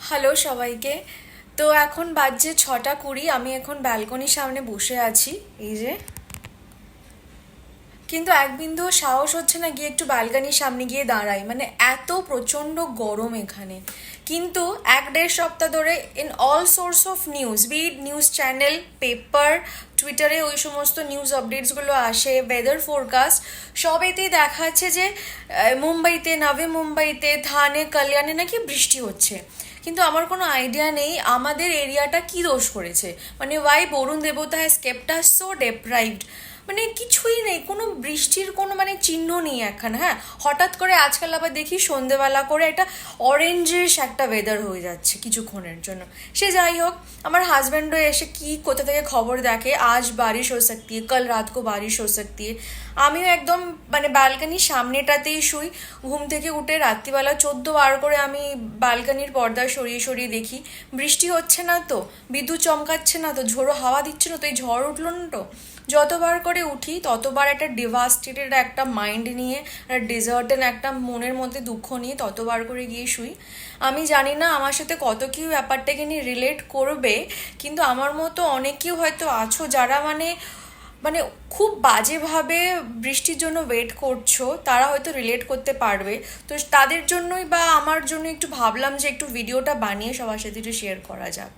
Hello সবাইকে। তো এখন বাজছে 6টা 20। আমি এখন ব্যালকনির সামনে বসে আছি, এই যে। কিন্তু এক বিন্দু সাহস হচ্ছে না গিয়ে একটু ব্যালকনির সামনে গিয়ে দাঁড়াই, মানে এত প্রচণ্ড গরম এখানে। কিন্তু 1-1.5 সপ্তাহ ধরে in all source of news, B news channel, paper, টুইটারে ওই সমস্ত নিউজ আপডেটসগুলো আসে, ওয়েদার ফোরকাস্ট, সবেতেই দেখাচ্ছে যে মুম্বাইতে, নভি মুম্বাইতে, থানে, কল্যাণে নাকি বৃষ্টি হচ্ছে। কিন্তু আমার কোনো আইডিয়া নেই আমাদের এরিয়াটা কি দোষ করেছে, মানে ওয়াই বরুণ দেবতা has kept us so deprived. মানে কিছুই নেই, কোনো বৃষ্টির কোনো মানে চিহ্ন নেই এখন। হ্যাঁ, হঠাৎ করে আজকাল আবার দেখি সন্ধেবেলা করে একটা অরেঞ্জিশ একটা ওয়েদার হয়ে যাচ্ছে কিছুক্ষণের জন্য। সে যাই হোক, আমার হাজব্যান্ডও এসে কি কোথা থেকে খবর দেখে, আজ বারিশ হো সকতি হ্যায়, কাল রাত কো বারিশ হো সকতি হ্যায়। আমিও একদম মানে ব্যালকানির সামনেটাতেই শুই। ঘুম থেকে উঠে রাত্রিবেলা 14 বার করে আমি ব্যালকানির পর্দা সরিয়ে সরিয়ে দেখি বৃষ্টি হচ্ছে না তো, বিদ্যুৎ চমকাচ্ছে না তো, ঝোড়ো হাওয়া দিচ্ছে না তো, এই ঝড় উঠলো না তো। যতবার করে উঠি ততবার একটা ডিভাস্টেটেড একটা মাইন্ড নিয়ে, একটা ডিজার্টেন একটা মনের মধ্যে দুঃখ নিয়ে ততবার করে গিয়ে শুই। আমি জানি না আমার সাথে কত কেউ ব্যাপারটাকে নিয়ে রিলেট করবে, কিন্তু আমার মতো অনেকেও হয়তো আছো যারা মানে মানে খুব বাজেভাবে বৃষ্টির জন্য ওয়েট করছো, তারা হয়তো রিলেট করতে পারবে। তো তাদের জন্যই বা আমার জন্য একটু ভাবলাম যে একটু ভিডিওটা বানিয়ে সবার সাথে একটু শেয়ার করা যাক।